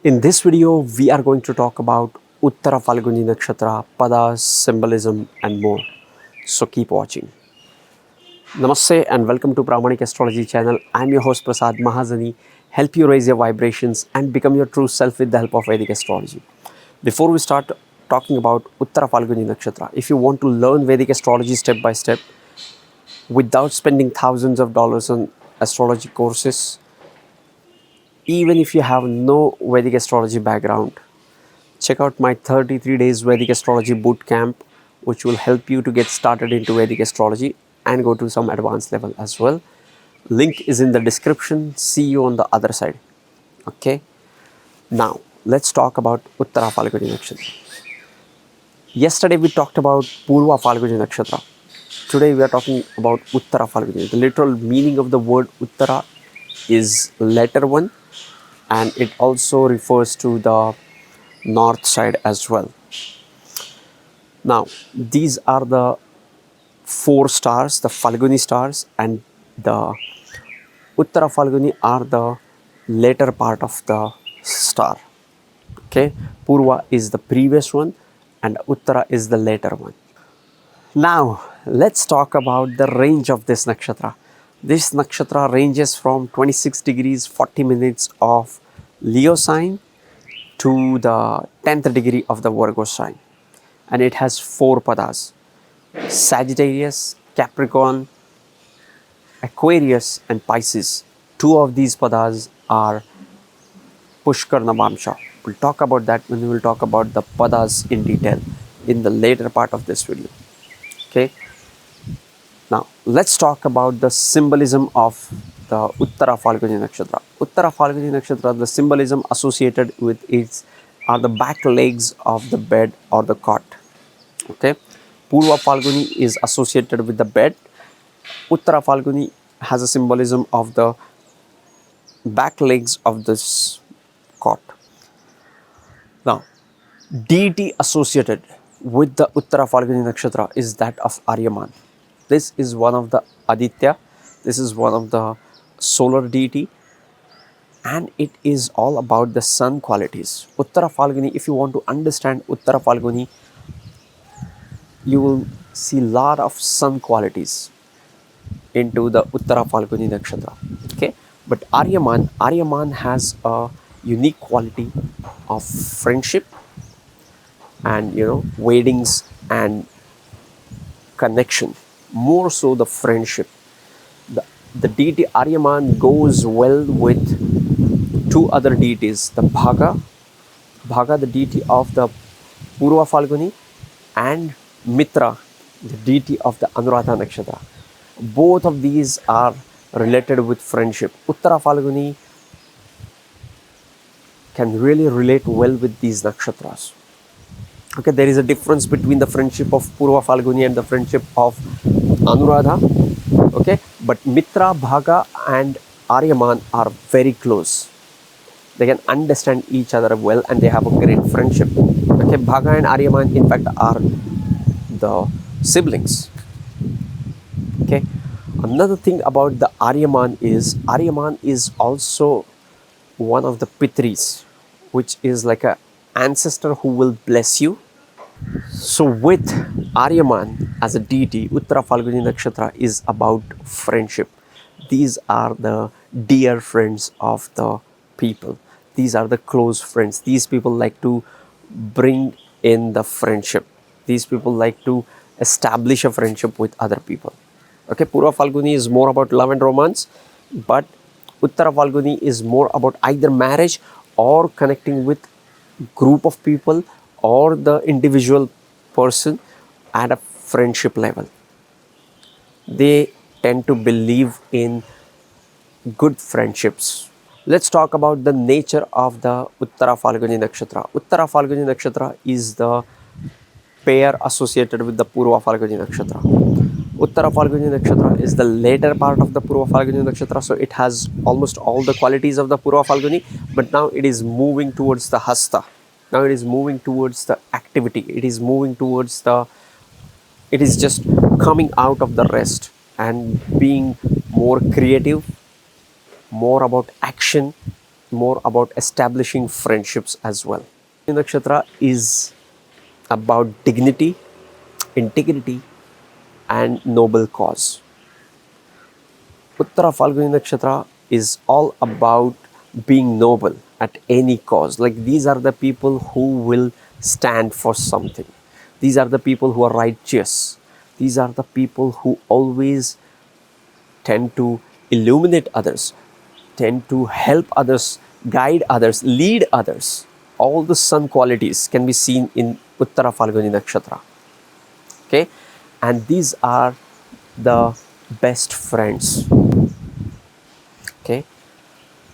In this video, we are going to talk about Uttara Phalguni Nakshatra, Padas, Symbolism and more. So keep watching. Namaste and welcome to Pramanic Astrology channel. I'm your host Prasad Mahazani. Help you raise your vibrations and become your true self with the help of Vedic Astrology. Before we start talking about Uttara Phalguni Nakshatra, if you want to learn Vedic Astrology step by step without spending thousands of dollars on astrology courses, even if you have no Vedic Astrology background, check out my 33 days Vedic Astrology Bootcamp, which will help you to get started into Vedic Astrology and go to some advanced level as well. Link is in the description. See you on the other side. Okay. Now, let's talk about Uttara Phalguni Nakshatra. Yesterday we talked about Purva Phalguni Nakshatra. Today we are talking about Uttara Phalguni. The literal meaning of the word Uttara is letter 1, and it also refers to the north side as well. Now, these are the 4 stars, the Phalguni stars, and the Uttara Phalguni are the later part of the star. Okay, Purva is the previous one and Uttara is the later one. Now, let's talk about the range of this nakshatra. This nakshatra ranges from 26 degrees 40 minutes of Leo sign to the 10th degree of the Virgo sign, and it has 4 padas: Sagittarius, Capricorn, Aquarius and Pisces. 2 of these padas are Pushkar Navamsha. We'll talk about that when we will talk about the padas in detail in the later part of this video. Okay. Now, let's talk about the symbolism of the Uttara Phalguni Nakshatra. Uttara Phalguni Nakshatra, the symbolism associated with it are the back legs of the bed or the cot. Okay. Purva Phalguni is associated with the bed. Uttara Phalguni has a symbolism of the back legs of this cot. Now, deity associated with the Uttara Phalguni Nakshatra is that of Aryaman. This is one of the Aditya. This is one of the solar deity, and it is all about the sun qualities. Uttara Phalguni, if you want to understand Uttara Phalguni, you will see lot of sun qualities into the Uttara Phalguni Nakshatra. Okay, but Aryaman has a unique quality of friendship and weddings and connection. More so the friendship. The deity Aryaman goes well with 2 other deities, the Bhaga, the deity of the Purva Phalguni, and Mitra, the deity of the Anuradha Nakshatra. Both of these are related with friendship. Uttara Phalguni can really relate well with these nakshatras. Okay, there is a difference between the friendship of Purva Phalguni and the friendship of Anuradha. Okay, but Mitra, Bhaga and Aryaman are very close. They can understand each other well and they have a great friendship. Okay, Bhaga and Aryaman in fact are the siblings. Okay, another thing about the Aryaman is also one of the Pitris, which is like a ancestor who will bless you. So with Aryaman as a deity, Uttara Phalguni Nakshatra is about friendship. These are the dear friends of the people. These are the close friends. These people like to bring in the friendship. These people like to establish a friendship with other people. Okay, Purva Phalguni is more about love and romance, but Uttara Phalguni is more about either marriage or connecting with group of people or the individual person at a friendship level. They tend to believe in good friendships. Let's talk about the nature of the Uttara Phalguni Nakshatra. Uttara Phalguni Nakshatra is the pair associated with the Purva Phalguni Nakshatra. Uttara Phalguni Nakshatra is the later part of the Purva Phalguni Nakshatra, so it has almost all the qualities of the Purva Phalguni, but now it is moving towards the Hasta. Now it is moving towards the activity. It is moving towards it is just coming out of the rest and being more creative, more about action, more about establishing friendships as well. Nakshatra is about dignity, integrity, and noble cause. Uttara Phalguni Nakshatra is all about being noble at any cause. Like, these are the people who will stand for something. These are the people who are righteous. These are the people who always tend to illuminate others, tend to help others, guide others, lead others. All the sun qualities can be seen in Uttara Phalguni Nakshatra. Okay, and these are the best friends. Okay,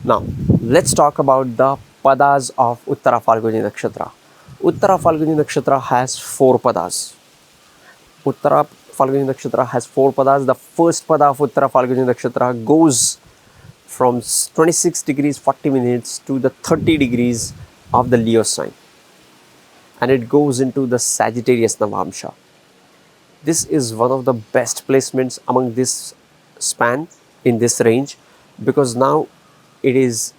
now let's talk about the padas of Uttara Phalguni Nakshatra. Uttara Phalguni Nakshatra has 4 padas. Uttara Phalguni Nakshatra has 4 padas. The first pada of Uttara Phalguni Nakshatra goes from 26 degrees 40 minutes to the 30 degrees of the Leo sign, and it goes into the Sagittarius Navamsha. This is one of the best placements among this span in this range, because now it is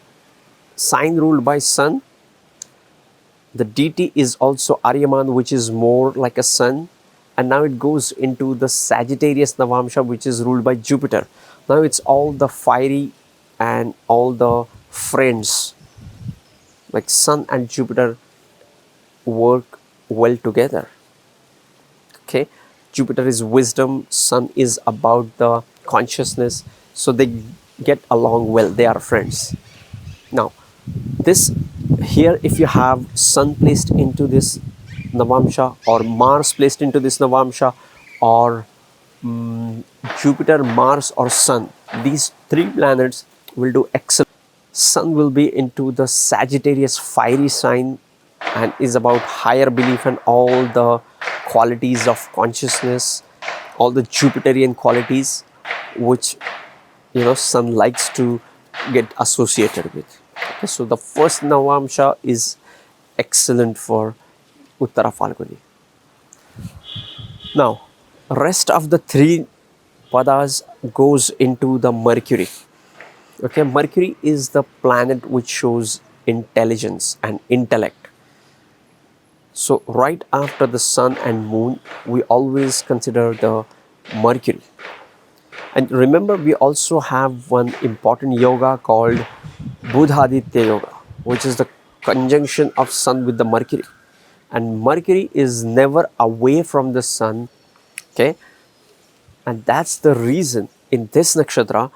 sign ruled by Sun. The deity is also Aryaman, which is more like a sun, and now it goes into the Sagittarius Navamsha, which is ruled by Jupiter. Now it's all the fiery and all the friends, like Sun and Jupiter, work well together. Okay, Jupiter is wisdom, Sun is about the consciousness, so they get along well, they are friends. Now this here, if you have Sun placed into this Navamsha, or Mars placed into this Navamsha, or Jupiter, Mars or Sun, these 3 planets will do excellent. Sun will be into the Sagittarius fiery sign and is about higher belief and all the qualities of consciousness, all the Jupiterian qualities which Sun likes to get associated with. Okay, so the first Navamsha is excellent for Uttara Phalguni. Now, rest of the 3 padas goes into the Mercury. Okay, Mercury is the planet which shows intelligence and intellect. So right after the Sun and Moon, we always consider the Mercury. And remember, we also have one important yoga called Buddhaditya Yoga, which is the conjunction of Sun with the Mercury. And Mercury is never away from the Sun. Okay, and that's the reason in this nakshatra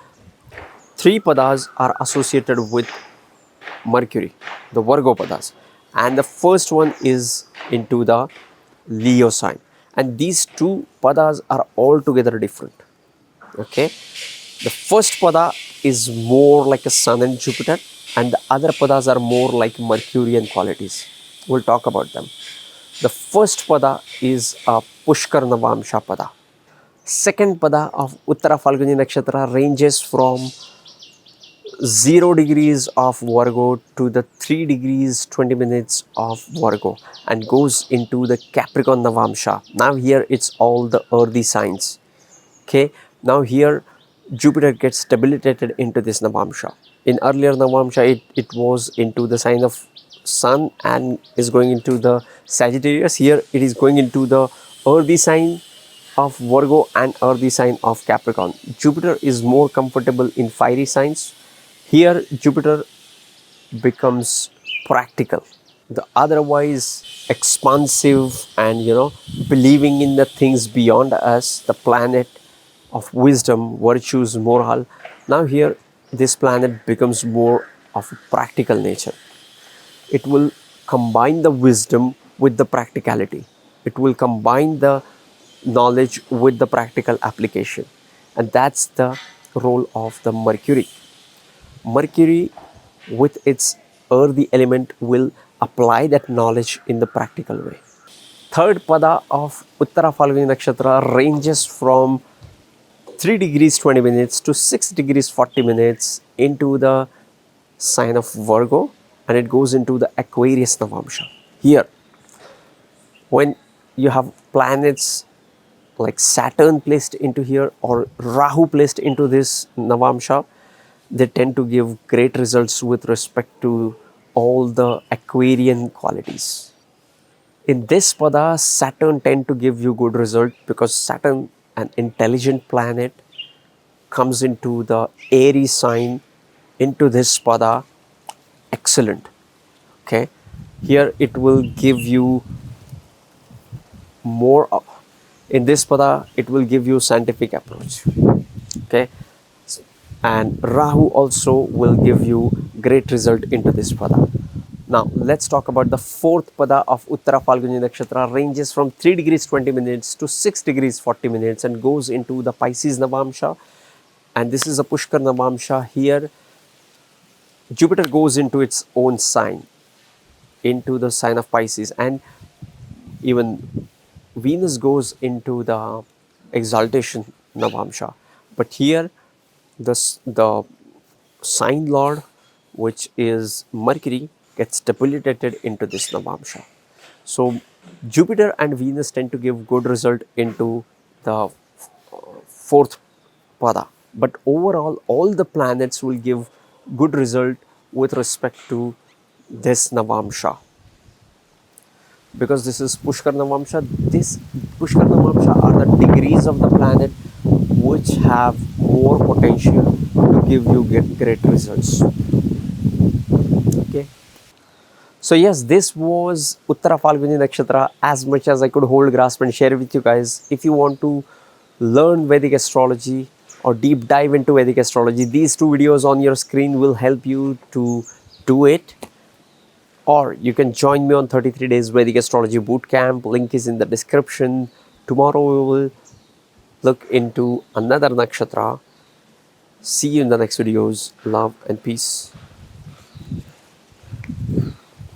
3 padas are associated with Mercury, the Virgo padas, and the first one is into the Leo sign, and these 2 padas are altogether different. Okay, the first pada is more like a Sun and Jupiter, and the other padas are more like Mercurian qualities. We'll talk about them. The first pada is a Pushkar Navamsha pada. Second pada of Uttara Phalguni Nakshatra ranges from 0 degrees of Virgo to the 3 degrees 20 minutes of Virgo and goes into the Capricorn Navamsha. Now here it's all the earthy signs. Okay, now here Jupiter gets debilitated into this Navamsha. In earlier Navamsha, it was into the sign of Sun and is going into the Sagittarius. Here it is going into the earthy sign of Virgo and earthy sign of Capricorn. Jupiter is more comfortable in fiery signs. Here Jupiter becomes practical. The otherwise expansive and believing in the things beyond us, the planet of wisdom, virtues, moral. Now here this planet becomes more of a practical nature. It will combine the wisdom with the practicality. It will combine the knowledge with the practical application, and that's the role of the Mercury. Mercury with its earthy element will apply that knowledge in the practical way. Third pada of Uttara Phalguni Nakshatra ranges from 3 degrees 20 minutes to 6 degrees 40 minutes into the sign of Virgo, and it goes into the Aquarius Navamsha. Here, when you have planets like Saturn placed into here or Rahu placed into this Navamsha, they tend to give great results with respect to all the Aquarian qualities. In this pada, Saturn tend to give you good result because Saturn, an intelligent planet, comes into the Aries sign into this pada. Excellent. Okay, here it will give you more. In this pada, it will give you scientific approach. Okay, and Rahu also will give you great result into this pada. Now let's talk about the fourth pada of Uttara Phalguni Nakshatra. Ranges from 3 degrees 20 minutes to 6 degrees 40 minutes and goes into the Pisces Navamsha. And this is a Pushkar Navamsha. Here Jupiter goes into its own sign, into the sign of Pisces, and even Venus goes into the exaltation Navamsha. But here the sign lord, which is Mercury, gets debilitated into this Navamsha. So Jupiter and Venus tend to give good result into the fourth pada. But overall, all the planets will give good result with respect to this Navamsha. Because this is Pushkar Navamsha, this Pushkar Navamsha are the degrees of the planet which have more potential to give you great results. Okay. So yes, this was Uttara Phalguni Nakshatra as much as I could hold, grasp and share with you guys. If you want to learn Vedic Astrology or deep dive into Vedic Astrology, these two videos on your screen will help you to do it. Or you can join me on 33 days Vedic Astrology Bootcamp. Link is in the description. Tomorrow we will look into another nakshatra. See you in the next videos. Love and peace.